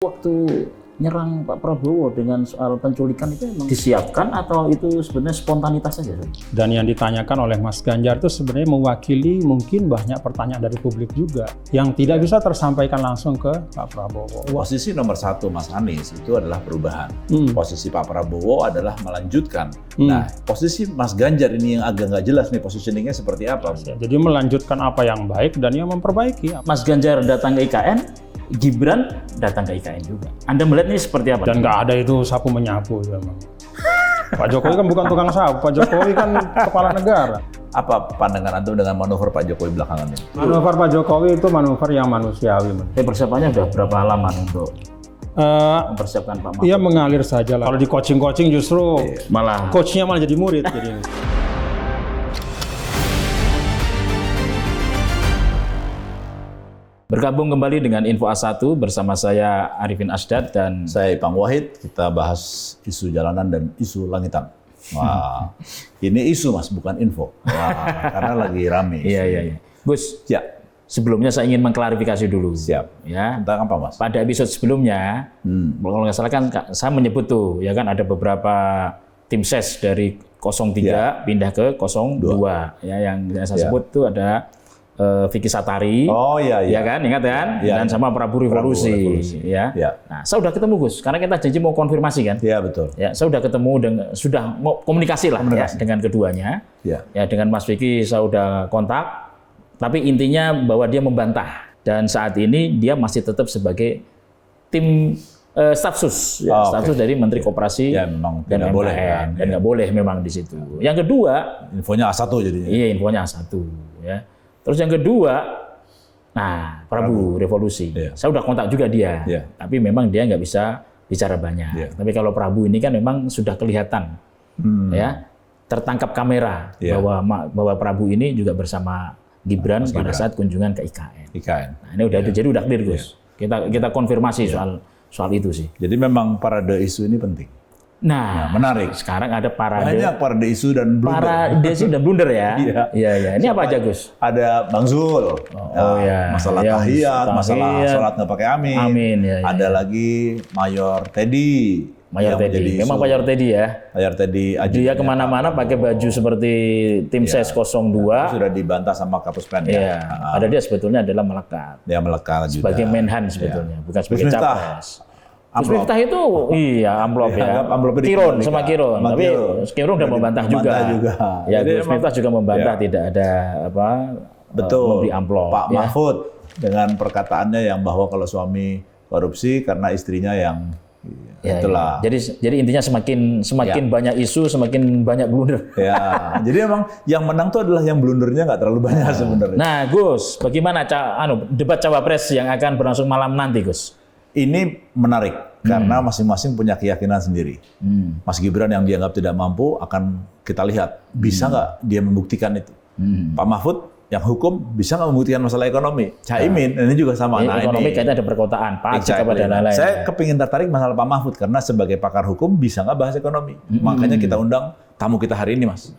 Waktu nyerang Pak Prabowo dengan soal penculikan itu memang disiapkan atau itu sebenarnya spontanitas saja? Dan yang ditanyakan oleh Mas Ganjar itu sebenarnya mewakili mungkin banyak pertanyaan dari publik juga yang tidak bisa tersampaikan langsung ke Pak Prabowo. Posisi nomor satu Mas Anies itu adalah perubahan. Posisi Pak Prabowo adalah melanjutkan. Nah, posisi Mas Ganjar ini yang agak nggak jelas nih positioningnya seperti apa. Jadi melanjutkan apa yang baik dan yang memperbaiki. Mas Ganjar datang ke IKN, Gibran datang ke IKN juga. Anda melihat ini seperti apa? Dan nggak ada itu sapu menyapu memang. Pak Jokowi kan bukan tukang sapu, Pak Jokowi kan kepala negara. Apa pandangan Antum dengan manuver Pak Jokowi belakangan ini? Manuver Pak Jokowi itu manuver yang manusiawi. Persiapannya sudah berapa lama untuk mempersiapkan Pak Mahfud? Iya mengalir saja lah. Kalau di coaching justru Malah coachnya malah jadi murid. Jadi. Bergabung kembali dengan Info A1 bersama saya Arifin Asdad dan Saya Ipang Wahid, kita bahas isu jalanan dan isu langitan. Wah, ini isu Mas, bukan info. Wah, karena lagi rame. Iya. Gus, Ya, sebelumnya saya ingin mengklarifikasi dulu. siap. Ya. Tentang apa Mas? Pada episode sebelumnya, kalau nggak salah kan saya menyebut tuh, ya kan ada beberapa tim ses dari 03 pindah ke 02. Ya, yang saya sebut tuh ada Vicky Satari, Oh iya. ya kan, ingat kan? Iya. Dan sama Prabu Revolusi, ya. Ya. Nah, saya udah ketemu Gus, karena kita janji mau konfirmasi kan. Iya betul. Ya, saya udah ketemu dengan sudah mau komunikasi lah ya, dengan keduanya. Ya. Ya, dengan Mas Vicky saya udah kontak, tapi intinya bahwa dia membantah dan saat ini dia masih tetap sebagai tim stafsus, ya, stafsus dari Menteri Koperasi Ya, memang dan tidak boleh, MKN, kan? dan nggak boleh memang di situ. Yang kedua, Infonya A1 jadinya. iya infonya satu, ya. Terus yang kedua, nah Prabu Revolusi, Iya. saya udah kontak juga dia, Iya. tapi memang dia nggak bisa bicara banyak. Iya. Tapi kalau Prabu ini kan memang sudah kelihatan, ya tertangkap kamera Iya. bahwa Prabu ini juga bersama Gibran Mas pada Gibran. saat kunjungan ke IKN. IKN. Nah, ini udah jadi udah clear Gus. Kita konfirmasi soal itu sih. Jadi memang parade isu ini penting. Nah, menarik. sekarang ada Banyak parade isu dan blunder. parade dan blunder ya. Iya. Iya. Ini apa aja Gus? Ada Bang Zul, iya. masalah Yang tahiyat, masalah tahiyat. sholat nggak pakai amin. Amin, ya. Ada lagi Mayor Teddy. Mayor yang Teddy. menjadi Memang isu. Mayor Teddy ya. Mayor Teddy Dia kemana-mana pakai baju seperti tim ses 02. sudah dibantah sama Kapus Pen Iya. Ada dia sebetulnya adalah melekat Dia melekat juga. sebagai menhan sebetulnya, bukan sebagai Gus Miftah. capres. Gus Miftah itu amplop ya. Dianggap amplopnya Kiron dikembalikan. sama Kiron. Sama Tapi Kiron. Kiron udah membantah juga. Ya, Jadi Gus Miftah juga membantah tidak ada Betul. memberi amplop. Pak ya. Mahfud dengan perkataannya yang bahwa kalau suami korupsi karena istrinya yang Ya, itulah. ya. Jadi intinya semakin banyak isu, semakin banyak blunder. Ya, jadi emang yang menang tuh adalah yang blundernya nggak terlalu banyak sebenarnya. Nah, Gus, bagaimana debat cawapres yang akan berlangsung malam nanti, Gus? Ini menarik karena masing-masing punya keyakinan sendiri. Mas Gibran yang dianggap tidak mampu akan kita lihat bisa nggak dia membuktikan itu. Pak Mahfud yang hukum bisa nggak membuktikan masalah ekonomi. Caimin ini juga sama. Ini ekonomi kayaknya ada perkotaan, pajak kepada lain-lain. Saya kepingin tertarik masalah Pak Mahfud karena sebagai pakar hukum bisa nggak bahas ekonomi. Makanya kita undang tamu kita hari ini, Mas.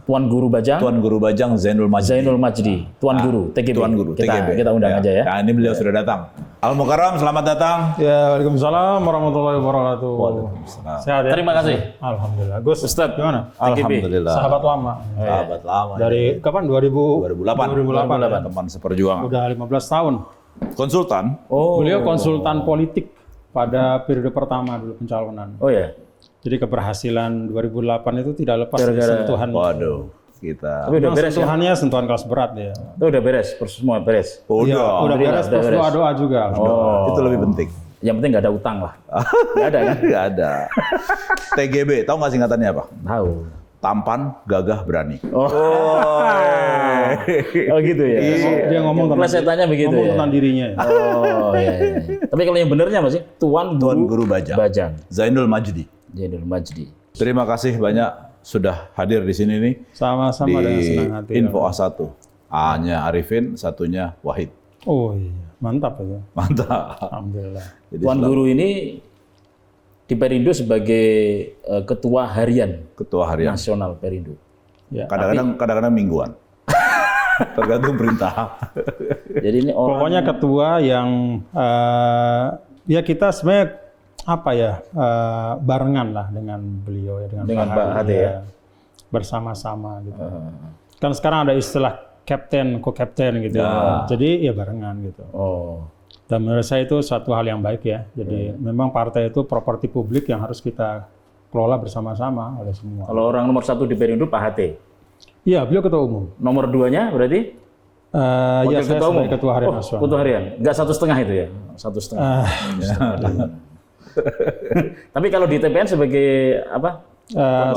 Tuan Guru Bajang, Tuan Guru Bajang Zainul Majdi. Tuan Guru TGB. Tuan Guru TGB. Kita undang aja ya. Nah, ini beliau sudah datang. Al Mukarram, selamat datang. Ya, waalaikumsalam warahmatullahi wabarakatuh. Waalaikumsalam. Sehat ya? Terima kasih. Alhamdulillah. Gus, Ustadz, gimana? Alhamdulillah. Sahabat lama. Sahabat lama. Dari kapan? 2008. 2008. Teman seperjuangan. Udah 15 tahun. Konsultan. Beliau konsultan politik pada periode pertama dulu pencalonan. Oh ya. Jadi keberhasilan 2008 itu tidak lepas dari sentuhan. Waduh, kita. Tapi udah Memang beres ya. sentuhannya sentuhan kelas berat ya. Itu udah beres, semua beres. Iya, Udah. udah beres terus beres. doa-doa juga. Itu lebih penting. Yang penting nggak ada utang lah. Nggak ada kan? Nggak ada. TGB, tahu nggak singkatannya apa? Tahu. Tampan, gagah, berani. Oh gitu ya. Dia ngomong tentang Plesetannya begitu ngomong ya. tentang dirinya. Ya. Oh iya. Tapi kalau yang benernya apa sih? Tuan Guru Bajang. Bajang. Zainul Majdi. Zainul Majdi. Terima kasih banyak sudah hadir di sini nih Sama-sama dengan di senang hati. Info A1. A-nya Arifin, satunya Wahid. Oh iya, mantap ya. Mantap. Alhamdulillah. Jadi Tuan Guru ini di Perindo sebagai ketua harian Ketua Harian. nasional Perindo. Ya. Kadang-kadang mingguan. Tergantung perintah. Jadi ini orang Pokoknya ketua yang Ya kita sebenarnya barengan lah dengan beliau ya, dengan Pak Hadi ya, bersama-sama gitu. Kan sekarang ada istilah kapten, co-kapten gitu. Jadi ya barengan gitu. Dan menurut saya itu suatu hal yang baik ya. Jadi memang partai itu properti publik yang harus kita kelola bersama-sama oleh semua. Kalau orang nomor 1 di Perindo Pak Hadi. Iya, beliau ketua umum. Nomor 2-nya berarti? Ya saya sebagai ketua harian nasional. Ketua harian, nggak 1,5 itu ya? 1,5. Tapi kalau di TPN sebagai apa?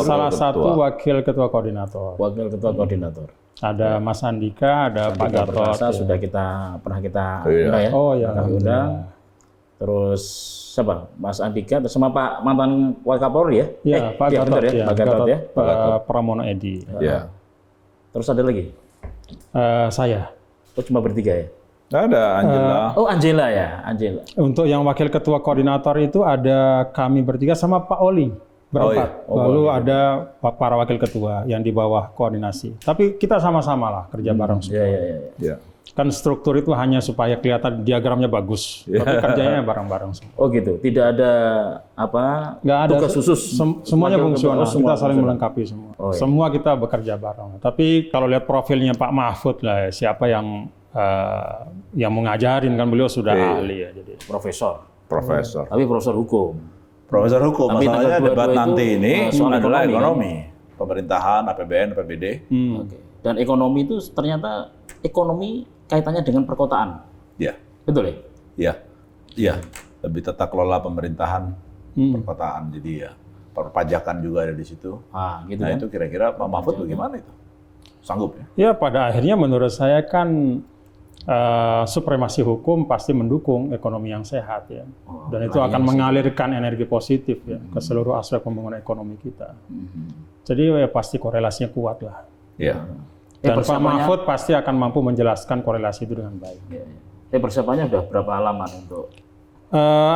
Salah satu wakil ketua koordinator. Wakil ketua koordinator. Ada Mas Andika, ada Pak Gatot. Sudah pernah kita undang ya. Oh ya. Kami undang. Terus siapa? Mas Andika sama Pak mantan Wakapolri ya? Iya, Pak Gatot ya. Pak Gatot ya. Pak Pramono Edi. Ya. Terus ada lagi? Saya. Oh cuma bertiga ya? Ada Angela. Angela ya, Angela. Untuk yang wakil ketua koordinator itu ada kami bertiga sama Pak Oli berempat. Lalu ada para wakil ketua yang di bawah koordinasi. Tapi kita sama-sama lah kerja bareng semua. Iya. Kan struktur itu hanya supaya kelihatan diagramnya bagus, tapi kerjanya bareng-bareng semua. Oh gitu, tidak ada Nggak ada tugas khusus. Semuanya fungsional, kita saling melengkapi semua. Semua kita bekerja bareng. Tapi kalau lihat profilnya Pak Mahfud lah, siapa yang mengajarin kan beliau sudah ahli ya, jadi profesor. Tapi profesor hukum. Tapi masalahnya debat nanti ini soal adalah ekonomi. Pemerintahan, APBN, APBD. Dan ekonomi itu ternyata ekonomi kaitannya dengan perkotaan. Iya. Betul ya? Iya. Lebih tata kelola pemerintahan perkotaan. Jadi ya perpajakan juga ada di situ. Gitu nah kan? itu kira-kira Pak Mahfud bagaimana itu? Sanggup ya? Ya pada akhirnya menurut saya kan supremasi hukum pasti mendukung ekonomi yang sehat ya. Dan itu akan mengalirkan energi positif ya ke seluruh aspek pembangunan ekonomi kita. Jadi ya pasti korelasinya kuat lah. Iya. Dan Pak Mahfud pasti akan mampu menjelaskan korelasi itu dengan baik. Persiapannya udah berapa halaman untuk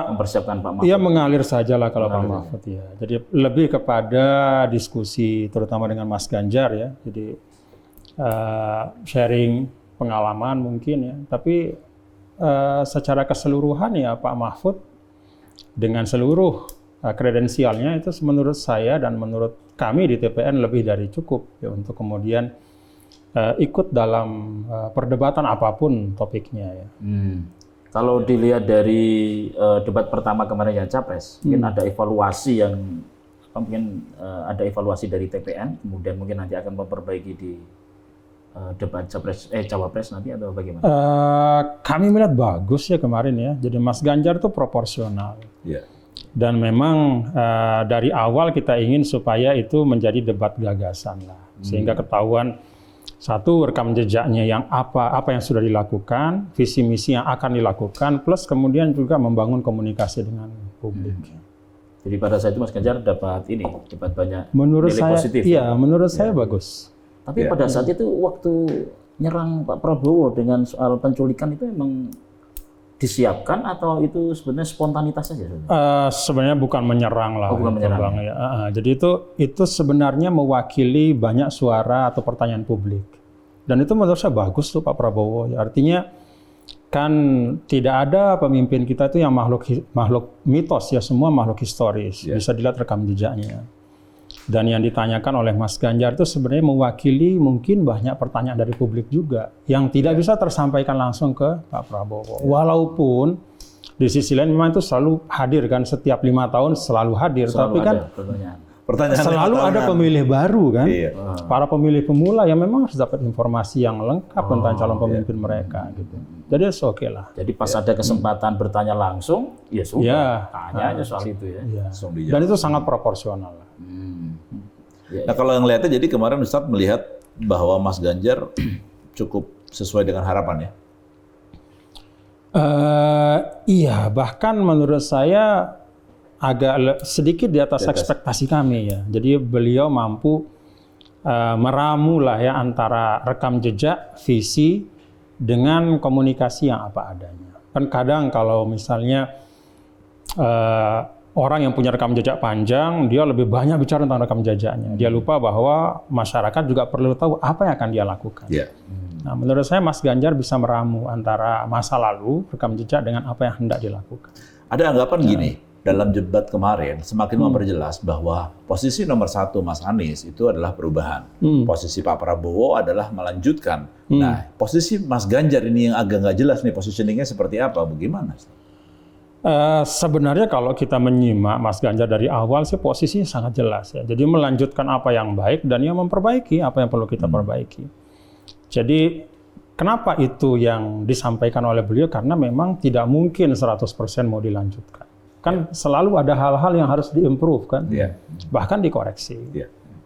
mempersiapkan Pak Mahfud? Iya mengalir saja lah kalau Pak Mahfud ya. Jadi lebih kepada diskusi terutama dengan Mas Ganjar ya. Jadi sharing pengalaman mungkin ya. Tapi secara keseluruhan ya Pak Mahfud dengan seluruh kredensialnya itu menurut saya dan menurut kami di TPN lebih dari cukup ya untuk kemudian ikut dalam perdebatan apapun topiknya ya. Kalau dilihat dari debat pertama kemarin yang Capres, mungkin ada evaluasi ada evaluasi dari TPN, kemudian mungkin nanti akan memperbaiki di debat Cawapres nanti atau bagaimana? Kami melihat bagus ya kemarin ya. Jadi Mas Ganjar itu proporsional. Dan memang dari awal kita ingin supaya itu menjadi debat gagasan lah, sehingga ketahuan satu rekam jejaknya yang apa yang sudah dilakukan, visi misi yang akan dilakukan, plus kemudian juga membangun komunikasi dengan publik. Jadi pada saat itu Mas Ganjar dapat banyak menurut nilai saya, positif. Iya, menurut saya bagus. Tapi pada saat itu waktu nyerang Pak Prabowo dengan soal penculikan itu memang disiapkan atau itu sebenarnya spontanitas saja? Sebenarnya bukan menyerang lah. Bukan menyerang. Ya. Jadi itu sebenarnya mewakili banyak suara atau pertanyaan publik. Dan itu menurut saya bagus tuh Pak Prabowo. Ya, artinya kan tidak ada pemimpin kita itu yang makhluk mitos ya, semua makhluk historis. Bisa dilihat rekam jejaknya. Dan yang ditanyakan oleh Mas Ganjar itu sebenarnya mewakili mungkin banyak pertanyaan dari publik juga yang tidak bisa tersampaikan langsung ke Pak Prabowo. Walaupun di sisi lain memang itu selalu hadir kan, setiap 5 tahun selalu hadir. Tapi kan selalu ada pemilih baru kan. Para pemilih pemula yang memang harus dapat informasi yang lengkap tentang calon pemimpin mereka gitu. Jadi oke lah. Jadi pas ada kesempatan bertanya langsung, ya sudah tanya aja soal itu ya. Dan itu sangat proporsional lah. Nah kalau yang lihatnya, jadi kemarin Ustadz melihat bahwa Mas Ganjar cukup sesuai dengan harapan ya? Iya, bahkan menurut saya agak sedikit di atas ekspektasi kami ya. Jadi beliau mampu meramu lah ya antara rekam jejak, visi dengan komunikasi yang apa adanya. Kan kadang kalau misalnya orang yang punya rekam jejak panjang, dia lebih banyak bicara tentang rekam jejaknya. Dia lupa bahwa masyarakat juga perlu tahu apa yang akan dia lakukan. Nah, menurut saya Mas Ganjar bisa meramu antara masa lalu, rekam jejak dengan apa yang hendak dilakukan. Ada anggapan gini, dalam debat kemarin semakin memperjelas bahwa posisi nomor 1 Mas Anies itu adalah perubahan. Posisi Pak Prabowo adalah melanjutkan. Nah, posisi Mas Ganjar ini yang agak nggak jelas nih positioningnya seperti apa, bagaimana? Sebenarnya kalau kita menyimak Mas Ganjar dari awal sih posisinya sangat jelas ya. Jadi melanjutkan apa yang baik dan yang memperbaiki apa yang perlu kita perbaiki. Jadi kenapa itu yang disampaikan oleh beliau? Karena memang tidak mungkin 100% mau dilanjutkan. Kan selalu ada hal-hal yang harus diimprove kan, bahkan dikoreksi.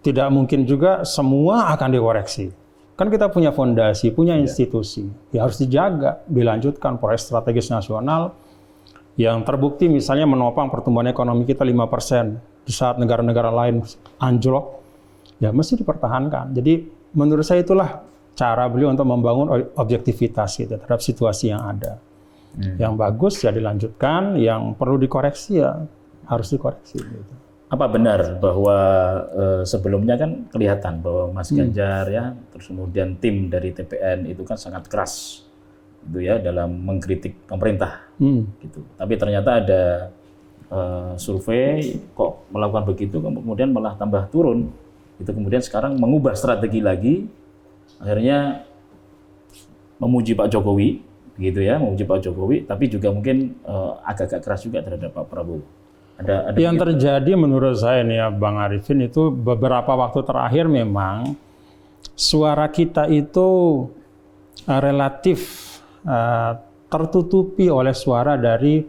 Tidak mungkin juga semua akan dikoreksi. Kan kita punya fondasi, punya institusi, ya harus dijaga, dilanjutkan proyek strategis nasional yang terbukti misalnya menopang pertumbuhan ekonomi kita 5% di saat negara-negara lain anjlok, ya mesti dipertahankan. Jadi menurut saya itulah cara beliau untuk membangun objektivitas gitu, terhadap situasi yang ada. Yang bagus ya dilanjutkan, yang perlu dikoreksi ya harus dikoreksi. Gitu. Apa benar bahwa sebelumnya kan kelihatan bahwa Mas Ganjar ya, terus kemudian tim dari TPN itu kan sangat keras gitu ya dalam mengkritik pemerintah gitu. Tapi ternyata ada survei kok melakukan begitu kemudian malah tambah turun. Itu kemudian sekarang mengubah strategi lagi, akhirnya memuji Pak Jokowi gitu ya, memuji Pak Jokowi, tapi juga mungkin agak-agak keras juga terhadap Pak Prabowo. Ada yang terjadi menurut saya nih ya Bang Arifin, itu beberapa waktu terakhir memang suara kita itu relatif tertutupi oleh suara dari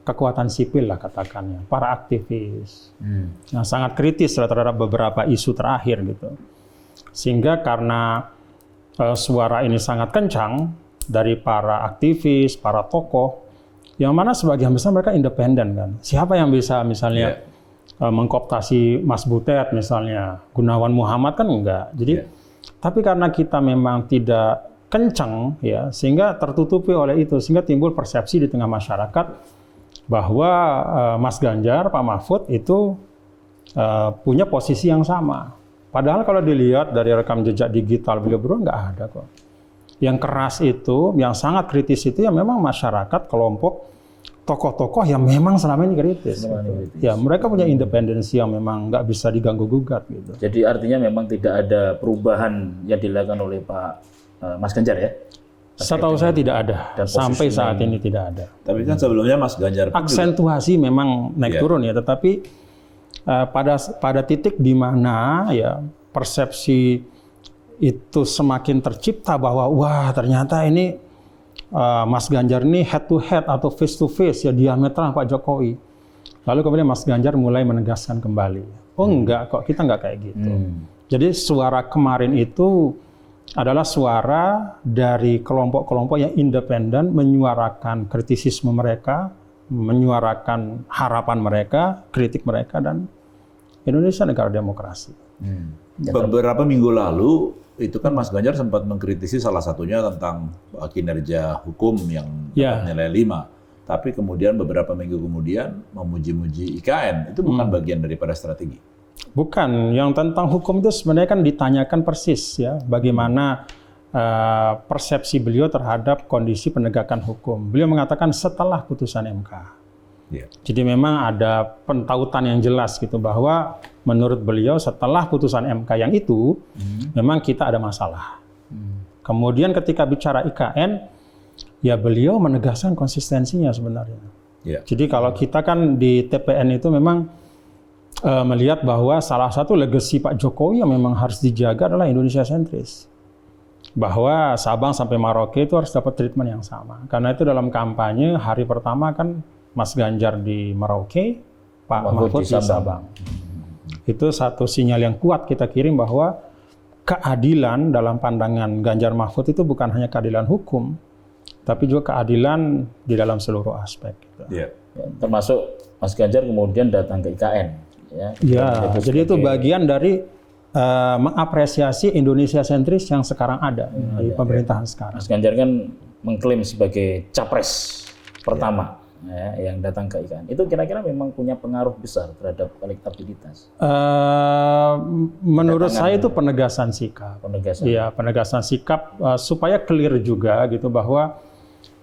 kekuatan sipil lah katakannya, para aktivis yang sangat kritis terhadap beberapa isu terakhir gitu. Sehingga karena suara ini sangat kencang dari para aktivis, para tokoh, yang mana sebagian besar mereka independen kan. Siapa yang bisa misalnya mengkooptasi Mas Butet misalnya, Gunawan Muhammad kan enggak. Jadi tapi karena kita memang tidak kencang ya, sehingga tertutupi oleh itu, sehingga timbul persepsi di tengah masyarakat bahwa Mas Ganjar, Pak Mahfud itu punya posisi yang sama. Padahal kalau dilihat dari rekam jejak digital beliau berdua nggak ada kok. Yang keras itu, yang sangat kritis itu ya memang masyarakat, kelompok, tokoh-tokoh yang memang selama ini kritis. Ya mereka punya independensi yang memang nggak bisa diganggu-gugat gitu. Jadi artinya memang tidak ada perubahan yang dilakukan oleh Pak Mas Ganjar ya? Setahu saya tidak ada, sampai saat ini tidak ada. Tapi kan sebelumnya Mas Ganjar aksentuasi memang naik turun ya, tetapi pada titik di mana ya persepsi itu semakin tercipta bahwa wah ternyata ini Mas Ganjar ini head to head atau face to face ya diametral Pak Jokowi. Lalu kemudian Mas Ganjar mulai menegaskan kembali, oh enggak kok, kita enggak kayak gitu. Jadi suara kemarin itu adalah suara dari kelompok-kelompok yang independen menyuarakan kritisisme mereka, menyuarakan harapan mereka, kritik mereka, dan Indonesia negara demokrasi. Beberapa minggu lalu itu kan Mas Ganjar sempat mengkritisi salah satunya tentang kinerja hukum yang nilai 5. Tapi kemudian beberapa minggu kemudian memuji-muji IKN. Itu bukan bagian daripada strategi? Bukan. Yang tentang hukum itu sebenarnya kan ditanyakan persis ya, bagaimana persepsi beliau terhadap kondisi penegakan hukum. Beliau mengatakan setelah putusan MK. Jadi memang ada pentautan yang jelas gitu bahwa menurut beliau setelah putusan MK yang itu memang kita ada masalah. Kemudian ketika bicara IKN, ya beliau menegaskan konsistensinya sebenarnya. Jadi kalau kita kan di TPN itu memang melihat bahwa salah satu legasi Pak Jokowi yang memang harus dijaga adalah Indonesia sentris. Bahwa Sabang sampai Merauke itu harus dapat treatment yang sama. Karena itu dalam kampanye hari pertama kan Mas Ganjar di Merauke, Pak Mahfud di Sabang. Itu satu sinyal yang kuat kita kirim bahwa keadilan dalam pandangan Ganjar Mahfud itu bukan hanya keadilan hukum, tapi juga keadilan di dalam seluruh aspek. Termasuk Mas Ganjar kemudian datang ke IKN. Jadi itu bagian dari mengapresiasi Indonesia sentris yang sekarang ada di pemerintahan sekarang. Mas Ganjar kan mengklaim sebagai capres pertama yang datang ke IKN. Itu kira-kira memang punya pengaruh besar terhadap elektabilitas? Menurut saya itu penegasan sikap. Penegasan sikap supaya clear juga gitu bahwa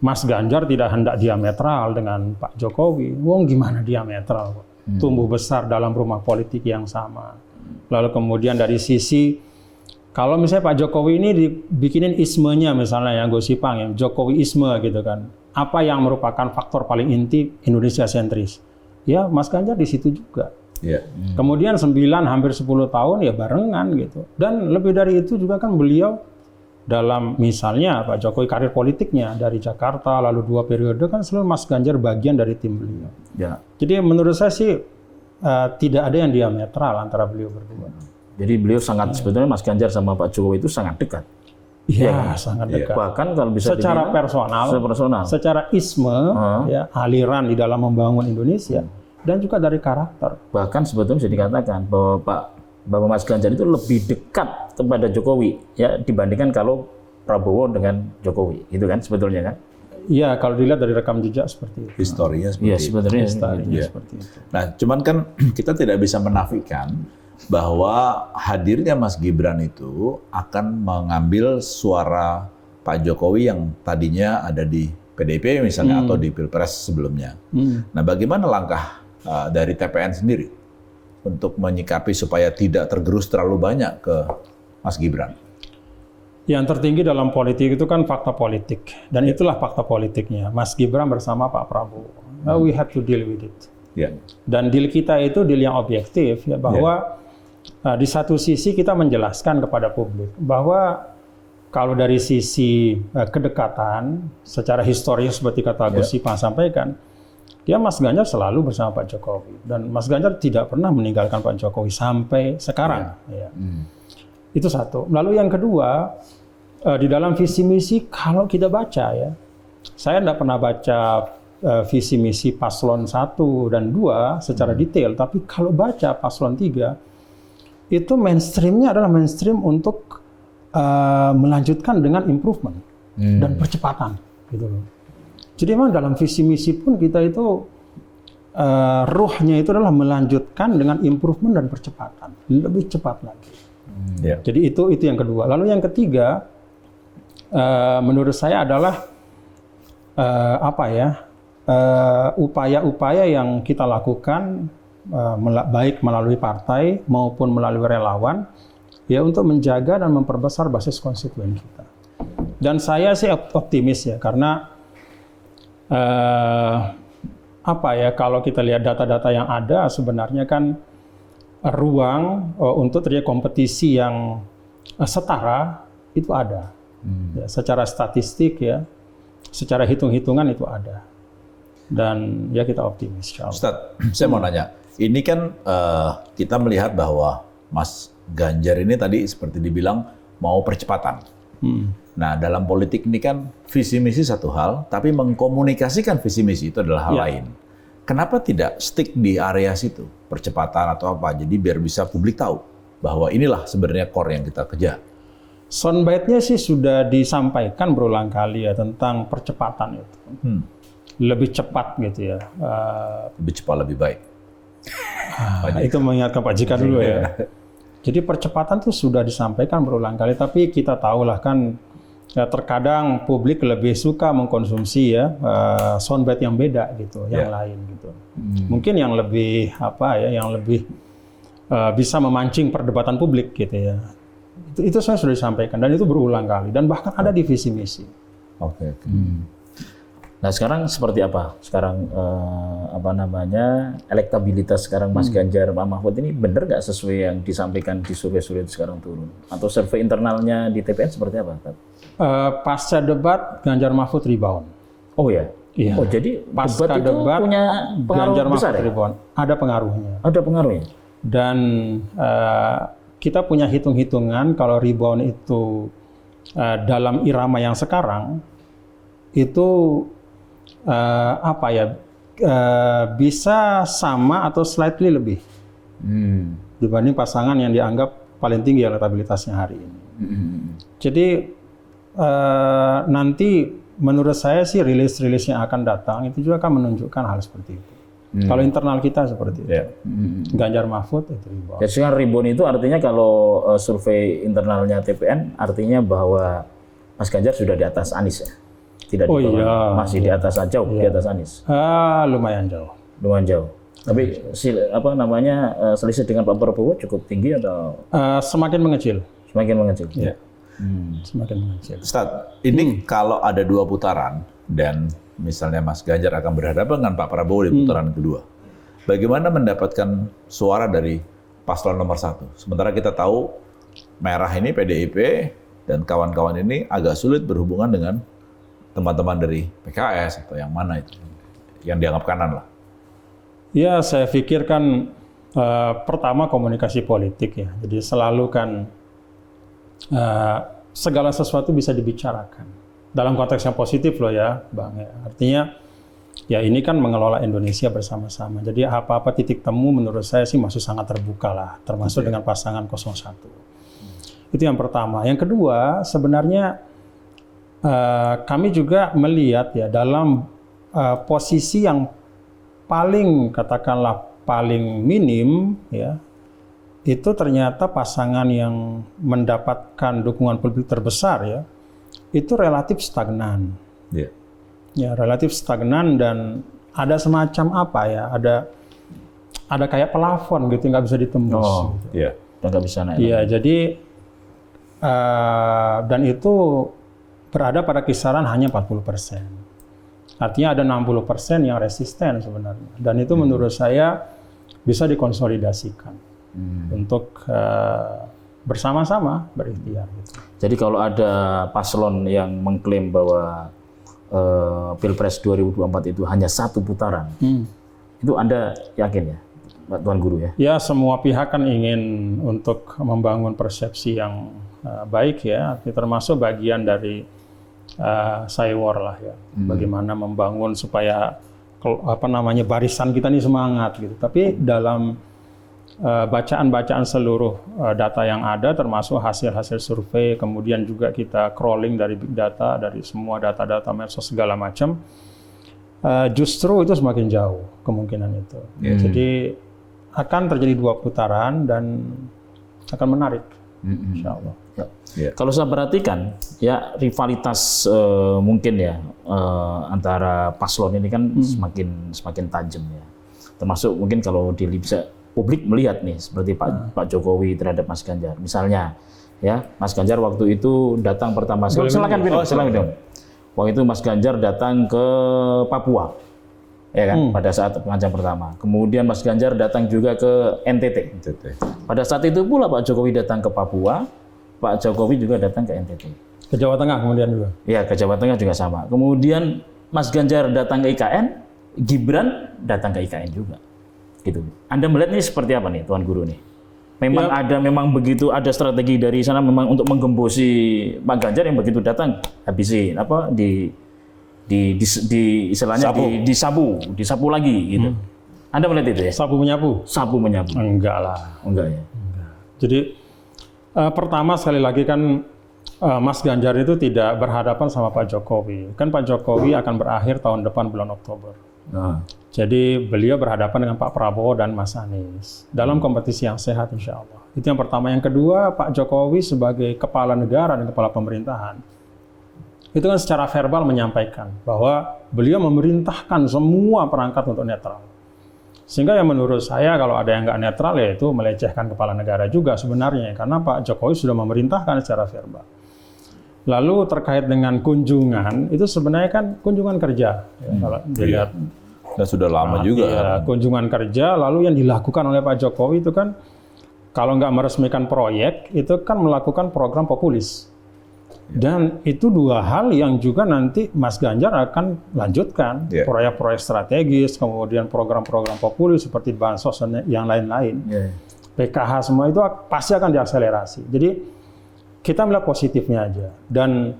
Mas Ganjar tidak hendak diametral dengan Pak Jokowi. Wong gimana diametral? Tumbuh besar dalam rumah politik yang sama. Lalu kemudian dari sisi, kalau misalnya Pak Jokowi ini dibikinin ismenya misalnya yang gosipang, yang Jokowiisme gitu kan. Apa yang merupakan faktor paling inti Indonesia sentris? Ya Mas Ganjar di situ juga. Yeah. Kemudian hampir 10 tahun ya barengan gitu. Dan lebih dari itu juga kan beliau dalam misalnya Pak Jokowi karir politiknya dari Jakarta lalu 2 periode kan selalu Mas Ganjar bagian dari tim beliau. Ya. Jadi menurut saya sih tidak ada yang diametral antara beliau berdua. Jadi beliau sangat sebetulnya Mas Ganjar sama Pak Jokowi itu sangat dekat. Iya, sangat dekat. Bahkan kalau bisa secara personal, secara isme, ya, aliran di dalam membangun Indonesia, dan juga dari karakter. Bahkan sebetulnya bisa dikatakan bahwa Mas Ganjar itu lebih dekat kepada Jokowi ya dibandingkan kalau Prabowo dengan Jokowi, gitu kan sebetulnya kan? Iya, kalau dilihat dari rekam jejak seperti itu. Historinya seperti itu. Sebetulnya seperti itu. Nah, cuman kan kita tidak bisa menafikan bahwa hadirnya Mas Gibran itu akan mengambil suara Pak Jokowi yang tadinya ada di PDIP misalnya atau di Pilpres sebelumnya. Nah, bagaimana langkah dari TPN sendiri untuk menyikapi supaya tidak tergerus terlalu banyak ke Mas Gibran? Yang tertinggi dalam politik itu kan fakta politik, dan itulah fakta politiknya. Mas Gibran bersama Pak Prabowo. We have to deal with it. Dan deal kita itu deal yang objektif, ya, bahwa di satu sisi kita menjelaskan kepada publik bahwa kalau dari sisi kedekatan, secara historis seperti kata Gus Ipang sampaikan, ya Mas Ganjar selalu bersama Pak Jokowi, dan Mas Ganjar tidak pernah meninggalkan Pak Jokowi sampai sekarang. Itu satu. Lalu yang kedua, di dalam visi misi kalau kita baca ya, saya tidak pernah baca visi misi paslon 1 dan 2 secara detail, tapi kalau baca paslon 3 itu mainstreamnya adalah mainstream untuk melanjutkan dengan improvement dan percepatan, gitu loh. Jadi memang dalam visi misi pun kita itu ruhnya itu adalah melanjutkan dengan improvement dan percepatan, lebih cepat lagi. Jadi itu yang kedua. Lalu yang ketiga, menurut saya adalah upaya-upaya yang kita lakukan baik melalui partai maupun melalui relawan, ya untuk menjaga dan memperbesar basis konstituen kita. Dan saya sih optimis ya, karena kalau kita lihat data-data yang ada sebenarnya kan ruang untuk terjadi kompetisi yang setara itu ada. Ya, secara statistik ya, secara hitung-hitungan itu ada. Dan ya kita optimis. Ustadz, saya mau nanya, ini kan kita melihat bahwa Mas Ganjar ini tadi seperti dibilang mau percepatan. Nah, dalam politik ini kan visi misi satu hal, tapi mengkomunikasikan visi misi itu adalah hal lain. Kenapa tidak stick di area situ, percepatan atau apa? Jadi biar bisa publik tahu bahwa inilah sebenarnya core yang kita kejar. Soundbite-nya sih sudah disampaikan berulang kali ya tentang percepatan itu. Lebih cepat gitu ya. Lebih cepat, lebih baik. Itu mengingatkan Pak Jika dulu ya. Jadi percepatan itu sudah disampaikan berulang kali, tapi kita tahulah kan ya, terkadang publik lebih suka mengkonsumsi ya soundbite yang beda gitu, yang lain gitu. Mungkin yang lebih yang lebih bisa memancing perdebatan publik gitu ya. Itu saya sudah disampaikan dan itu berulang kali dan bahkan ada di visi misi. Nah sekarang seperti apa? Sekarang elektabilitas sekarang Mas Ganjar, Pak Mahfud ini benar nggak sesuai yang disampaikan di survei-survei sekarang turun? Atau survei internalnya di TPN seperti apa? Pasca debat Ganjar Mahfud rebound. Oh ya? Iya. Oh jadi pasca debat punya pengaruh Ganjar besar Mahfud ya? Rebound. Ada pengaruhnya. Ada pengaruhnya? Dan kita punya hitung-hitungan kalau rebound itu dalam irama yang sekarang itu bisa sama atau slightly lebih dibanding pasangan yang dianggap paling tinggi elektabilitasnya hari ini. Jadi nanti menurut saya sih rilis-rilis yang akan datang itu juga akan menunjukkan hal seperti itu. Kalau internal kita seperti itu. Ganjar Mahfud itu rebound. Jadi sekarang rebound itu artinya kalau survei internalnya TPN artinya bahwa Mas Ganjar sudah di atas Anies ya? Tidak di bawah, masih di atas jauh, di atas Anies. Lumayan jauh. Lumayan jauh. Tapi selisih dengan Pak Prabowo cukup tinggi atau semakin mengecil? Semakin mengecil. Ya. Semakin mengecil. Ustadz, ini kalau ada 2 putaran dan misalnya Mas Ganjar akan berhadapan dengan Pak Prabowo di putaran kedua, bagaimana mendapatkan suara dari paslon nomor 1? Sementara kita tahu merah ini PDIP dan kawan-kawan ini agak sulit berhubungan dengan teman-teman dari PKS atau yang mana itu, yang dianggap kanan lah. Ya, saya pikir kan pertama komunikasi politik ya. Jadi selalu kan segala sesuatu bisa dibicarakan. Dalam konteks yang positif loh ya, Bang. Ya. Artinya ya ini kan mengelola Indonesia bersama-sama. Jadi apa-apa titik temu menurut saya sih masih sangat terbuka lah, termasuk dengan pasangan 01. Itu yang pertama. Yang kedua, sebenarnya kami juga melihat ya dalam posisi yang paling katakanlah paling minim ya, itu ternyata pasangan yang mendapatkan dukungan publik terbesar ya, itu relatif stagnan. Yeah. Ya, relatif stagnan dan ada semacam apa ya, ada kayak plafon gitu, nggak bisa ditembus. Oh, iya. Nggak bisa naik. Iya, jadi dan itu berada pada kisaran hanya 40%. Artinya ada 60% yang resisten sebenarnya. Dan itu menurut saya bisa dikonsolidasikan untuk bersama-sama berikhtiar. Gitu. Jadi kalau ada paslon yang mengklaim bahwa Pilpres 2024 itu hanya 1 putaran, itu Anda yakin ya, Pak Tuan Guru ya? Ya, semua pihak kan ingin untuk membangun persepsi yang baik ya, termasuk bagian dari Saywar lah ya, bagaimana membangun supaya barisan kita ini semangat gitu. Tapi dalam bacaan-bacaan seluruh data yang ada, termasuk hasil-hasil survei, kemudian juga kita crawling dari big data, dari semua data-data medsos segala macam, justru itu semakin jauh kemungkinan itu. Jadi akan terjadi 2 putaran dan akan menarik, insya Allah. Ya. Yeah. Kalau saya perhatikan, ya rivalitas mungkin ya antara paslon ini kan semakin tajam ya. Termasuk mungkin kalau bisa publik melihat nih seperti Pak Jokowi terhadap Mas Ganjar. Misalnya, ya Mas Ganjar waktu itu datang pertama. Silakan Bidong. Waktu itu Mas Ganjar datang ke Papua, ya kan? Pada saat pengajian pertama. Kemudian Mas Ganjar datang juga ke NTT. Pada saat itu pula Pak Jokowi datang ke Papua. Pak Jokowi juga datang ke NTT. Ke Jawa Tengah kemudian juga? Ya, ke Jawa Tengah juga sama. Kemudian Mas Ganjar datang ke IKN, Gibran datang ke IKN juga. Gitu. Anda melihat ini seperti apa nih, Tuan Guru nih? Memang ada strategi dari sana memang untuk menggembosi Pak Ganjar yang begitu datang habisin istilahnya disapu lagi gitu. Anda melihat itu ya? Sapu menyapu? Sapu menyapu. Enggak lah. Enggak ya. Enggak. Jadi pertama sekali lagi kan Mas Ganjar itu tidak berhadapan sama Pak Jokowi. Kan Pak Jokowi akan berakhir tahun depan bulan Oktober. Jadi beliau berhadapan dengan Pak Prabowo dan Mas Anies dalam kompetisi yang sehat insya Allah. Itu yang pertama. Yang kedua, Pak Jokowi sebagai kepala negara dan kepala pemerintahan itu kan secara verbal menyampaikan bahwa beliau memerintahkan semua perangkat untuk netral. Sehingga yang menurut saya kalau ada yang nggak netral ya itu melecehkan kepala negara juga sebenarnya. Karena Pak Jokowi sudah memerintahkan secara verbal. Lalu terkait dengan kunjungan, itu sebenarnya kan kunjungan kerja. Ya, kalau dilihat. Dan sudah lama juga. Ya, kunjungan kerja, lalu yang dilakukan oleh Pak Jokowi itu kan, kalau nggak meresmikan proyek, itu kan melakukan program populis. Dan itu 2 hal yang juga nanti Mas Ganjar akan lanjutkan. Proyek-proyek strategis, kemudian program-program populis seperti bansos dan yang lain-lain. PKH semua itu pasti akan diakselerasi. Jadi kita melihat positifnya aja. Dan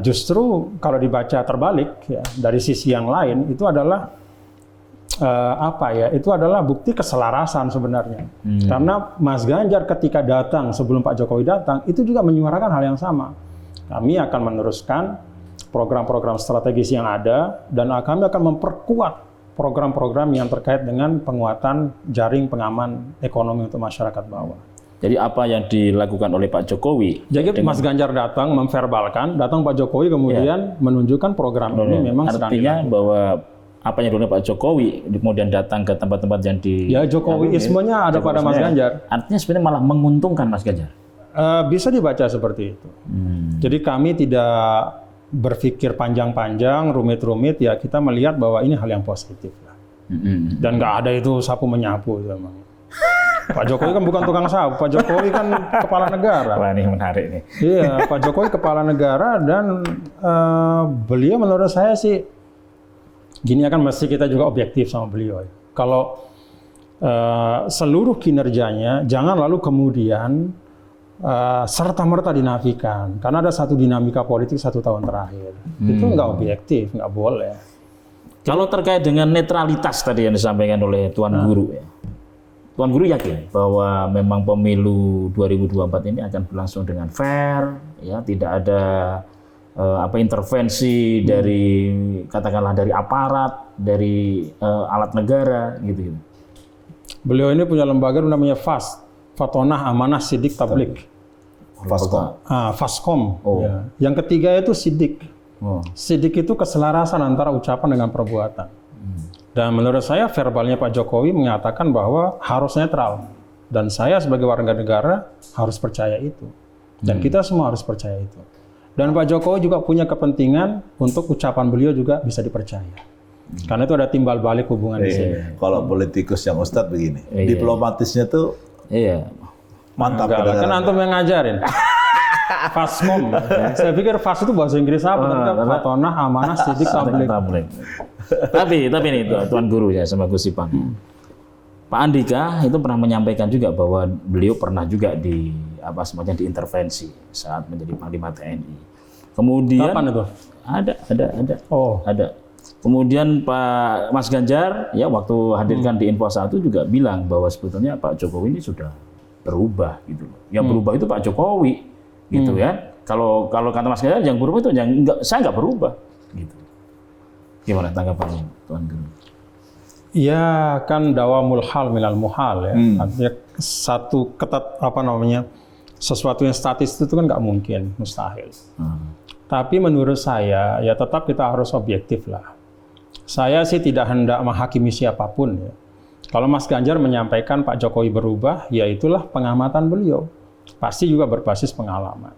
justru kalau dibaca terbalik ya, dari sisi yang lain itu adalah itu adalah bukti keselarasan sebenarnya. Karena Mas Ganjar ketika datang sebelum Pak Jokowi datang itu juga menyuarakan hal yang sama. Kami akan meneruskan program-program strategis yang ada dan kami akan memperkuat program-program yang terkait dengan penguatan jaring pengaman ekonomi untuk masyarakat bawah. Jadi apa yang dilakukan oleh Pak Jokowi? Jadi Mas Ganjar datang memverbalkan, datang Pak Jokowi kemudian menunjukkan program ini memang sedang artinya bahwa apa yang dilakukan Pak Jokowi kemudian datang ke tempat-tempat yang di ya Jokowiismenya ada pada Mas Ganjar. Artinya sebenarnya malah menguntungkan Mas Ganjar. Bisa dibaca seperti itu. Jadi kami tidak berpikir panjang-panjang, rumit-rumit, ya kita melihat bahwa ini hal yang positif lah. Dan nggak ada itu sapu menyapu itu emang. Pak Jokowi kan bukan tukang sapu, Pak Jokowi kan kepala negara. Wah, ini menarik nih. Iya, Pak Jokowi kepala negara dan beliau menurut saya sih gini, akan mesti kita juga objektif sama beliau. Kalau seluruh kinerjanya jangan lalu kemudian serta-merta dinafikan, karena ada satu dinamika politik 1 tahun terakhir. Itu nggak objektif, nggak boleh. Kalau terkait dengan netralitas tadi yang disampaikan oleh Tuan Guru, ya. Tuan Guru yakin bahwa memang pemilu 2024 ini akan berlangsung dengan fair, ya, tidak ada intervensi dari katakanlah dari aparat, dari alat negara, gitu. Beliau ini punya lembaga namanya FAS, Fatonah Amanah Sidik Tablik. Faskom. Ya. Yang ketiga itu sidik. Sidik itu keselarasan antara ucapan dengan perbuatan. Dan menurut saya verbalnya Pak Jokowi menyatakan bahwa harus netral. Dan saya sebagai warga negara harus percaya itu. Dan kita semua harus percaya itu. Dan Pak Jokowi juga punya kepentingan untuk ucapan beliau juga bisa dipercaya. Karena itu ada timbal balik hubungan di sini. Kalau politikus yang Ustadz begini, diplomatisnya tuh mantap. Kan antum yang ngajarin. Faskom. Saya pikir Fas itu bahasa Inggris apa? Fatonah Amanah Sidik Tablik. Tapi nih Tuan Guru ya sama Gus Ipang. Pak Andika itu pernah menyampaikan juga bahwa beliau pernah juga semacam diintervensi saat menjadi Panglima TNI. Kemudian kapan itu? Ada. Oh, ada. Kemudian Pak Mas Ganjar ya waktu hadirkan di Info 1 juga bilang bahwa sebetulnya Pak Jokowi ini sudah berubah gitu. Yang berubah itu Pak Jokowi gitu ya. Kalau kata Mas Ganjar yang berubah itu saya nggak berubah gitu. Gimana tanggapannya Tuan Guru? Ya kan dawamul hal minal muhal ya. Artinya sesuatu yang statis itu kan nggak mungkin, mustahil. Tapi menurut saya ya tetap kita harus objektif lah. Saya sih tidak hendak menghakimi siapapun ya. Kalau Mas Ganjar menyampaikan Pak Jokowi berubah, ya itulah pengamatan beliau. Pasti juga berbasis pengalaman.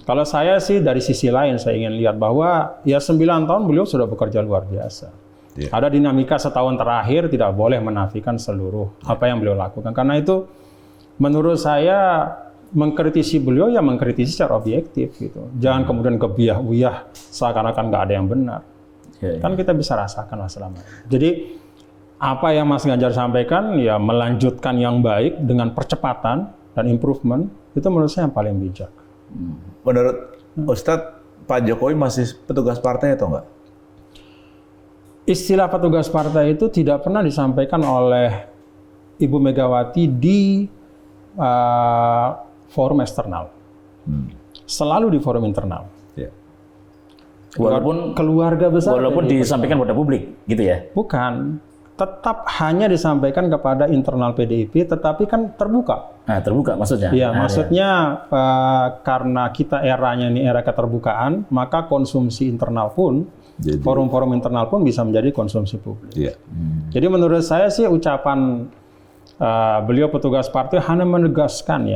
Kalau saya sih dari sisi lain saya ingin lihat bahwa ya 9 tahun beliau sudah bekerja luar biasa. Ada dinamika setahun terakhir, tidak boleh menafikan seluruh apa yang beliau lakukan. Karena itu menurut saya mengkritisi beliau ya mengkritisi secara objektif gitu. Jangan kemudian kebiah-biah seakan-akan nggak ada yang benar. Kan kita bisa rasakan lah selama ini. Jadi apa yang Mas Ganjar sampaikan ya melanjutkan yang baik dengan percepatan dan improvement itu menurut saya yang paling bijak. Menurut Ustadz, Pak Jokowi masih petugas partai atau enggak? Istilah petugas partai itu tidak pernah disampaikan oleh Ibu Megawati di forum eksternal. Selalu di forum internal. Walaupun keluarga besar. Walaupun disampaikan pada publik, gitu ya? Bukan. Tetap hanya disampaikan kepada internal PDIP, tetapi kan terbuka. Nah, terbuka maksudnya? Iya, maksudnya karena kita eranya ini era keterbukaan, maka konsumsi internal pun, forum-forum internal pun bisa menjadi konsumsi publik. Jadi menurut saya sih ucapan beliau petugas partai hanya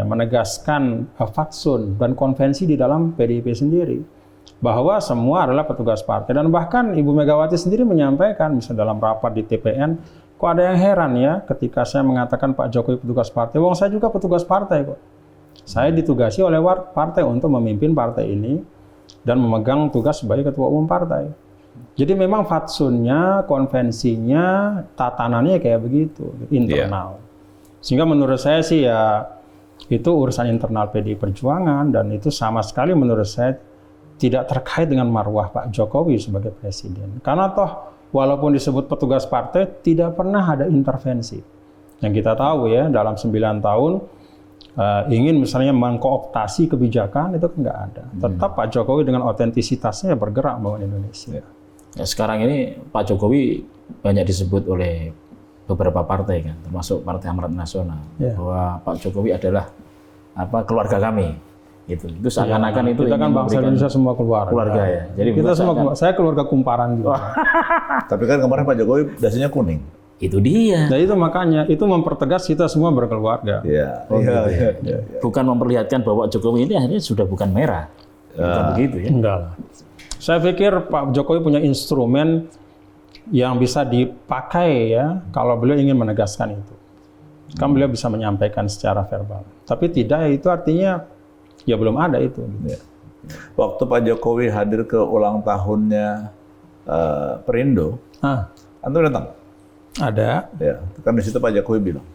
menegaskan fatsun dan konvensi di dalam PDIP sendiri. Bahwa semua adalah petugas partai. Dan bahkan Ibu Megawati sendiri menyampaikan, misalnya dalam rapat di TPN, kok ada yang heran ya ketika saya mengatakan Pak Jokowi petugas partai. Wong saya juga petugas partai kok. Saya ditugasi oleh partai untuk memimpin partai ini dan memegang tugas sebagai ketua umum partai. Jadi memang fatsunnya, konvensinya, tatanannya kayak begitu, internal. Sehingga menurut saya sih ya itu urusan internal PDI Perjuangan dan itu sama sekali menurut saya tidak terkait dengan marwah Pak Jokowi sebagai presiden. Karena toh walaupun disebut petugas partai tidak pernah ada intervensi. Yang kita tahu ya dalam 9 tahun ingin misalnya mengkooptasi kebijakan itu nggak ada. Tetap Pak Jokowi dengan otentisitasnya bergerak membangun Indonesia. Ya, sekarang ini Pak Jokowi banyak disebut oleh beberapa partai kan, termasuk Partai Amanat Nasional, bahwa Pak Jokowi adalah keluarga kami. Itu seakan-akan itu kita kan bangsa Indonesia semua keluarga ya. Jadi kita semua saya keluarga kumparan juga. Tapi kan kemarin Pak Jokowi dasinya kuning. Itu dia. Nah itu makanya itu mempertegas kita semua berkeluarga. Iya. Bukan memperlihatkan bahwa Jokowi ini akhirnya sudah bukan merah. Bukan begitu ya. Enggak lah. Saya pikir Pak Jokowi punya instrumen yang bisa dipakai ya kalau beliau ingin menegaskan itu. Kan beliau bisa menyampaikan secara verbal. Tapi tidak, itu artinya ya belum ada itu. Ya. Waktu Pak Jokowi hadir ke ulang tahunnya Perindo, Antum datang? Ada. Ya, kan di situ Pak Jokowi bilang,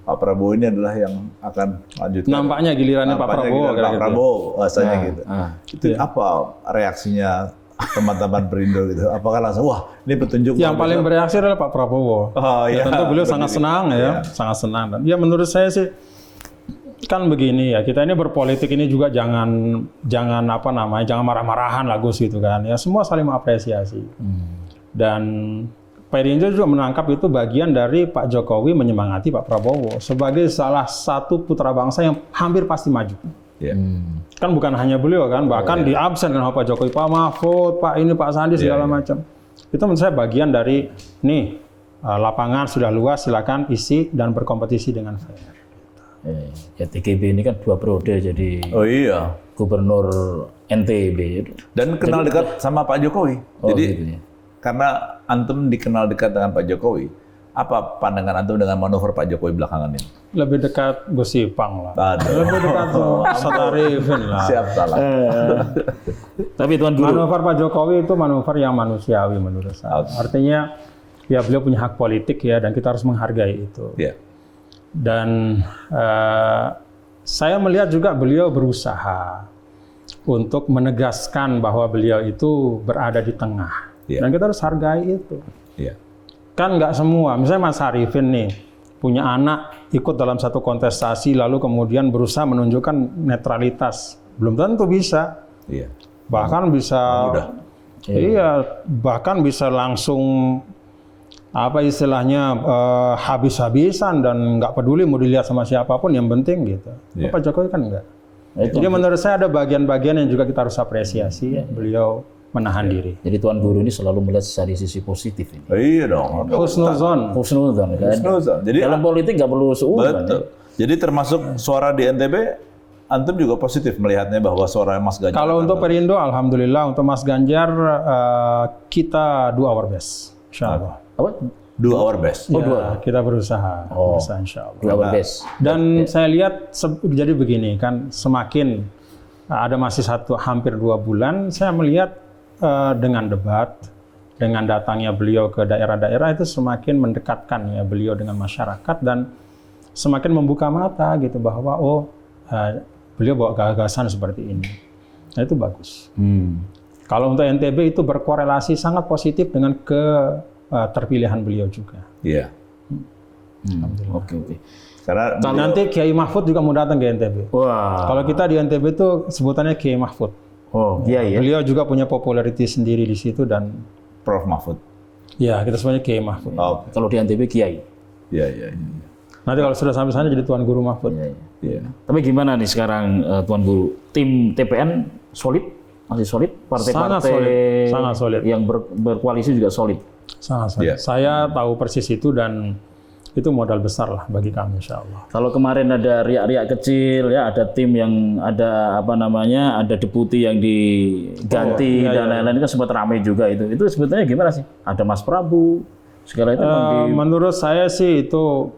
Pak Prabowo ini adalah yang akan lanjutkan. Nampaknya gilirannya Pak Prabowo. Pak Prabowo, bahasanya gitu. Itu apa reaksinya teman-teman Perindo gitu? Apakah langsung, wah ini petunjuk? Yang paling bereaksi adalah Pak Prabowo. Oh, ya, tentu beliau sangat senang ya, sangat senang. Dan ya menurut saya sih, kan begini ya, kita ini berpolitik ini juga jangan marah-marahan lah Gus gitu kan. Ya semua saling mengapresiasi. Dan Perindo juga menangkap itu bagian dari Pak Jokowi menyemangati Pak Prabowo sebagai salah satu putra bangsa yang hampir pasti maju. Kan bukan hanya beliau kan, bahkan di absen kan Pak Jokowi, Pak Mahfud, Pak ini, Pak Sandi segala macam. Itu menurut saya bagian dari nih lapangan sudah luas, silakan isi dan berkompetisi dengan fair. Ya TGB ini kan 2 periode jadi gubernur NTB. Dan kenal dekat sama Pak Jokowi. Jadi gitu ya. Karena antum dikenal dekat dengan Pak Jokowi, apa pandangan antum dengan manuver Pak Jokowi belakangan ini? Lebih dekat Gus Ipang lah. Lebih dekat Ustaz Arifin lah. Siap salah. Tapi Tuan Guru, manuver Pak Jokowi itu manuver yang manusiawi menurut saya. Artinya ya beliau punya hak politik ya, dan kita harus menghargai itu. Dan saya melihat juga beliau berusaha untuk menegaskan bahwa beliau itu berada di tengah. Dan kita harus hargai itu. Kan nggak semua, misalnya Mas Arifin nih, punya anak ikut dalam satu kontestasi, lalu kemudian berusaha menunjukkan netralitas. Belum tentu bisa. Bahkan bisa, bahkan bisa langsung, apa istilahnya, habis-habisan dan nggak peduli mau dilihat sama siapapun, yang penting gitu. Pak Jokowi kan enggak. Jadi menurut saya ada bagian-bagian yang juga kita harus apresiasi, beliau menahan diri. Jadi Tuan Guru ini selalu melihat dari sisi positif ini. Iya dong. Husnuzon. Husnuzon kan. Jadi dalam politik nggak perlu suudzon. Betul. Jadi termasuk suara di NTB, antum juga positif melihatnya bahwa suara Mas Ganjar. Kalau untuk Perindo, alhamdulillah. Untuk Mas Ganjar, kita do our best, insya Allah. Apa? Do our best. Kita berusaha, berusaha insya Allah. Do our best. Dan saya lihat jadi begini kan, semakin ada masih hampir 2 bulan, saya melihat dengan debat, dengan datangnya beliau ke daerah-daerah itu semakin mendekatkan ya beliau dengan masyarakat dan semakin membuka mata gitu bahwa beliau bawa gagasan seperti ini. Nah itu bagus. Kalau untuk NTB itu berkorelasi sangat positif dengan terpilihan beliau juga. Iya. Oke. Karena nanti Kiai Mahfud juga mau datang ke NTB. Wah. Kalau kita di NTB itu sebutannya Kiai Mahfud. Iya. Beliau juga punya populariti sendiri di situ dan Prof Mahfud. Ya, kita semuanya Kiai Mahfud. Kalau di NTB Kiai. Iya. Nanti kalau sudah sampai sana jadi Tuan Guru Mahfud. Iya. Tapi gimana nih sekarang Tuan Guru? Tim TPN solid? Masih solid? Partai-partai sangat solid. Yang berkoalisi juga solid? Sangat solid. Saya tahu persis itu dan itu modal besar lah bagi kami insya Allah. Kalau kemarin ada riak-riak kecil ya, ada tim yang ada ada deputi yang diganti dan lain-lain, kan sempat ramai juga itu. Itu sebetulnya gimana sih? Ada Mas Prabu segala itu. Menurut saya sih itu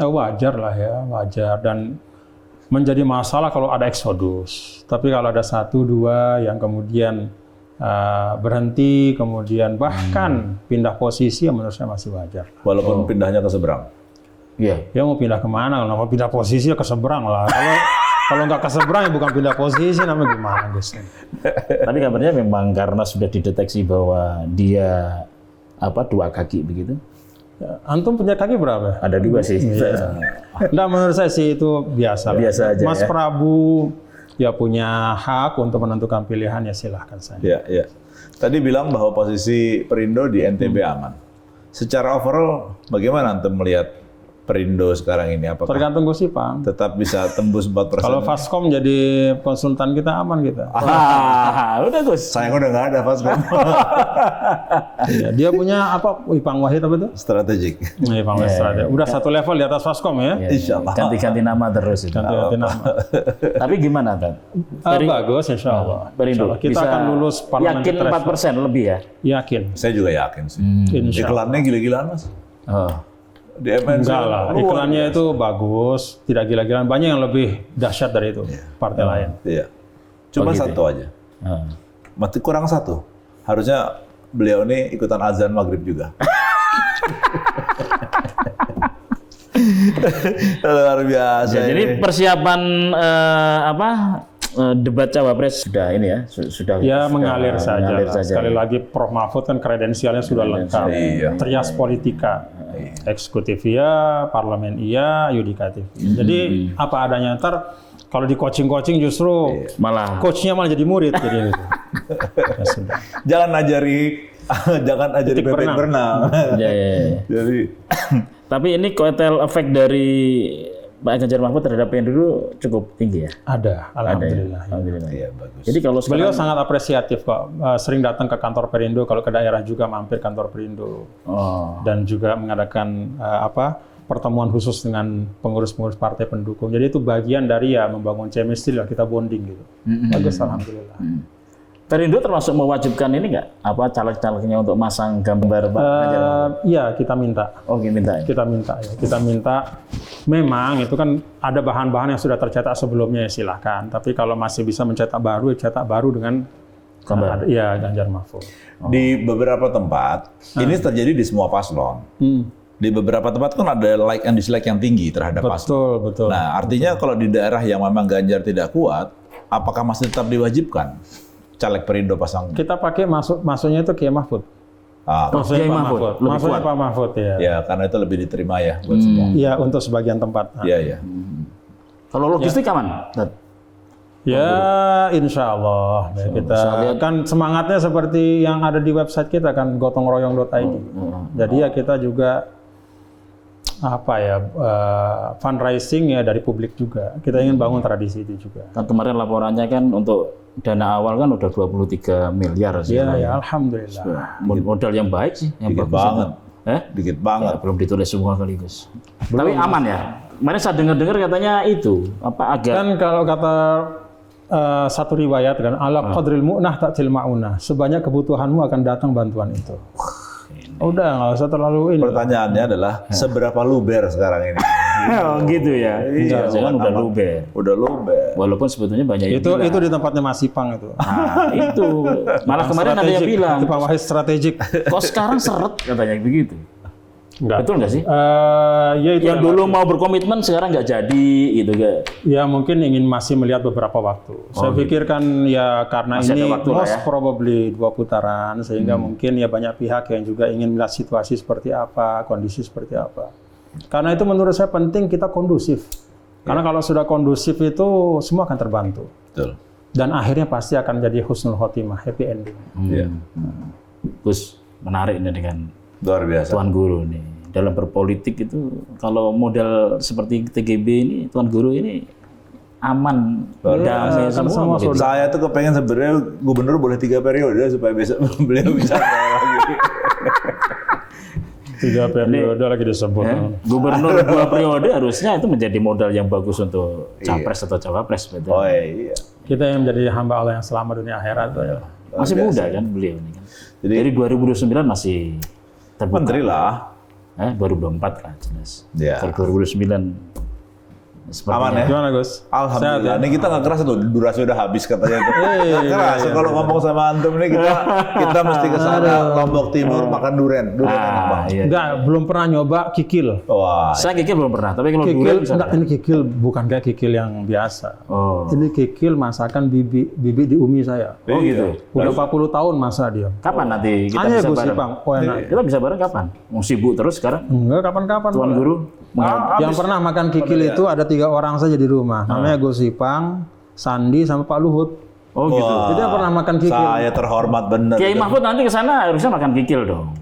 wajar lah ya, wajar dan menjadi masalah kalau ada eksodus. Tapi kalau ada 1-2 yang kemudian berhenti, kemudian bahkan pindah posisi, yang menurut saya masih wajar. Walaupun pindahnya ke seberang. Iya. Ya mau pindah kemana? Kalau mau pindah posisi ya ke seberang lah. Kalau nggak ke seberang ya bukan pindah posisi, namanya gimana Gus? Tapi kabarnya memang karena sudah dideteksi bahwa dia 2 kaki begitu. Ya, antum punya kaki berapa? Ada 2 sih. Nah, menurut saya sih itu biasa. Biasa aja. Mas Prabu ya punya hak untuk menentukan pilihan, ya silahkan saja. Iya. Tadi bilang bahwa posisi Perindo di NTB aman. Secara overall, bagaimana antum melihat Perindo sekarang ini? Apakah Tergantung Gus Ipang. tetap bisa tembus 4%? Kalau Faskom jadi konsultan kita aman kita. Udah Gus. Sayang udah nggak ada Faskom. Iya, dia punya apa? Ipang Wahid apa itu? Strategik. Ipang Wahid strategi. Udah satu level di atas Faskom ya. Insya Allah. Ganti-ganti nama terus itu. Ganti nama. Tapi gimana Tan? Bagus, insya Allah. Perindo Insya Allah. Kita bisa akan lulus parlemen. yakin 4% lebih ya? Yakin. Saya juga yakin sih. Insya Allah. Iklannya gila-gilaan Mas. Oh. Di MNC Enggak lah, luar iklannya biasa. itu bagus, tidak gila-gilaan. Banyak yang lebih dahsyat dari itu, partai lain. Iya. Cuma gitu satu aja. Oh. Mati kurang satu. Harusnya beliau ini ikutan azan maghrib juga. Luar biasa. Ya, jadi ini. persiapan debat cawapres sudah ini ya, sudah Ya mengalir saja. mengalir lah. saja. Sekali lagi Prof Mahfud kan kredensialnya sudah lengkap. Iya. Trias politika, eksekutif iya, parlemen iya, yudikatif. Jadi apa adanya. Ntar kalau di coaching justru Malah coachnya malah jadi murid. Jadi gitu. Ya sudah. Jangan ajari Titik bebek berenang. berenang. ya. Jadi Tapi ini kotel efek dari Pak Ganjar Mahfud terhadap Perindo cukup tinggi ya. Ada, alhamdulillah. Alhamdulillah. iya bagus. Jadi kalau Beliau sekarang, sangat apresiatif kok. Sering datang ke kantor Perindo, kalau ke daerah juga mampir kantor Perindo. oh, Dan juga mengadakan pertemuan khusus dengan pengurus-pengurus partai pendukung. Jadi itu bagian dari ya membangun chemistry lah, kita bonding gitu. Bagus, alhamdulillah. Perindo termasuk mewajibkan ini nggak? Apa caleg-calegnya untuk masang gambar Pak Ganjar Mahfud? Iya, kita minta. Oh, minta ya. Kita minta ya. Kita minta. Memang itu kan ada bahan-bahan yang sudah tercetak sebelumnya ya silahkan. Tapi kalau masih bisa mencetak baru, ya cetak baru dengan Gambar. Iya, Ganjar Mahfud. di beberapa tempat ini terjadi di semua paslon. Di beberapa tempat kan ada like and dislike yang tinggi terhadap paslon. Betul, betul. Nah, artinya kalau di daerah yang memang Ganjar tidak kuat, apakah masih tetap diwajibkan caleg Perindo pasang? Kita pakai masuknya itu Kiai Mahfud. Ah, Maksudnya Kiai Pak Mahfud, Mahfud. lebih Maksudnya kuat. Pak Mahfud ya. ya, karena itu lebih diterima ya buat semua. Iya, untuk sebagian tempat. Iya, iya. Kalau logistik aman? Tat? Ya, insya Allah. Ya, kita kan semangatnya seperti yang ada di website kita kan gotongroyong.id. Jadi ya kita juga fundraising ya dari publik juga. Kita ingin bangun tradisi itu juga. Kan kemarin laporannya kan untuk dana awal kan udah 23 miliar sih. Ya, ya alhamdulillah. Modal yang baik sih, yang Dikit bagus. banget. Ya, Dikit banget. belum ditulis semua kali Gus. Tapi aman ya. Kemarin saya dengar katanya itu agak Kan kalau kata satu riwayat kan ala qadril mu'nah ta'til ma'unah. Sebanyak kebutuhanmu akan datang bantuan itu. Udah nggak usah terlalu ini. Pertanyaannya adalah seberapa luber sekarang ini? oh, gitu ya. Iya, Jangan udah luber. Udah luber. Walaupun sebetulnya banyak yang Itu bilang. itu di tempatnya Mas Ipang itu. Nah, itu. Malah kemarin ada yang Strategik. bilang, Itu Pak Wahid strategik. kok sekarang seret katanya begitu. Enggak. Betul nggak sih? Ya itu Yang dulu mau berkomitmen sekarang nggak jadi gitu kan. ya mungkin ingin masih melihat beberapa waktu. Saya pikir kan ya karena Masih ada ini waktu lah most ya. probably 2 putaran sehingga mungkin ya banyak pihak yang juga ingin melihat situasi seperti apa, kondisi seperti apa. Karena itu menurut saya penting kita kondusif. Karena kalau sudah kondusif itu semua akan terbantu. Betul. Dan akhirnya pasti akan jadi husnul khotimah, happy ending. Iya. Terus menarik ini dengan Luar biasa. Tuan Guru nih. Dalam berpolitik itu kalau model seperti TGB ini, Tuan Guru ini aman, damai kan semua. semua gitu. Saya tuh kepengen sebenarnya gubernur boleh 3 periode supaya besok beliau bisa lagi. 3 periode lagi disebut. Gubernur 2 periode harusnya itu menjadi modal yang bagus untuk capres atau cawapres. Betul. Oh iya. Kita yang menjadi hamba Allah yang selamat dunia akhirat. Masih muda kan beliau ini kan. Jadi- Dari 2029 masih terbuka. Menteri lah. 2024 kan jelas. Ya. Kalau 2029 sepertinya. Aman ya? Gimana Gus? Alhamdulillah. Ini kita nggak keras tuh, durasi udah habis katanya tuh. Nggak Iya, keras. Kalau ngomong sama antum nih kita mesti ke sana Lombok Timur makan durian. Durian enak banget. Iya. Enggak, belum pernah nyoba kikil. Wah. Saya kikil belum pernah, tapi kalau Kikil, durian bisa. enggak, ini kikil bukan kayak kikil yang biasa. Oh. Ini kikil masakan bibi di umi saya. Oh gitu. Udah 40 tahun masa dia. Kapan nanti kita Hanya bisa Gus bareng? Ipang. Oh enak. Kita bisa bareng kapan? Mau sibuk terus sekarang? Enggak, kapan-kapan. Tuan Pak. Guru? Yang pernah makan kikil itu ada 3 orang saja di rumah. Namanya Gus Ipang, Sandi, sama Pak Luhut. Oh gitu. Wah, Jadi yang pernah makan kikil. Saya terhormat bener. Kiai Mahfud nanti ke sana harusnya makan kikil dong.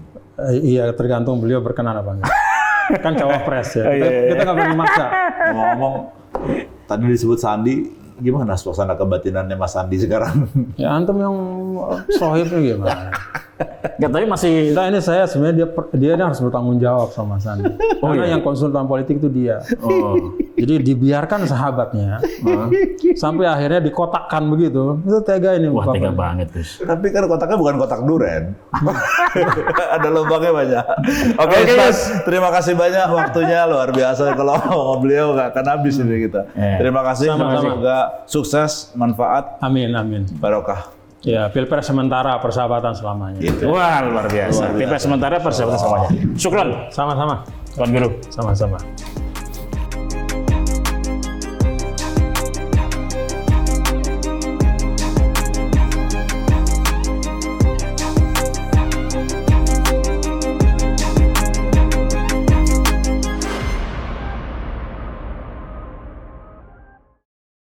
Iya, tergantung beliau berkenan apa enggak. kan cawapres ya. Kita nggak berani maksa. Ngomong tadi disebut Sandi, gimana suasana kebatinannya Mas Sandi sekarang? Ya antum yang sohibnya gimana? Nggak, tapi masih Nah ini saya sebenarnya dia harus bertanggung jawab sama Sandi. Karena yang konsultan politik itu dia. Jadi dibiarkan sahabatnya sampai akhirnya dikotakkan begitu. Itu tega ini. wah tega banget Gus. Tapi kan kotaknya bukan kotak duren. Ada lubangnya banyak. Oke, Mas, terima kasih banyak waktunya, luar biasa. Kalau ngomong beliau nggak akan habis ini kita. Terima kasih. Semoga sukses, manfaat. Amin, amin. Barokah. Ya, pilpres sementara persahabatan selamanya. Gitu. Wah luar biasa. Pilpres sementara persahabatan semuanya. Syukran. Sama-sama. Tuan Guru. Sama-sama.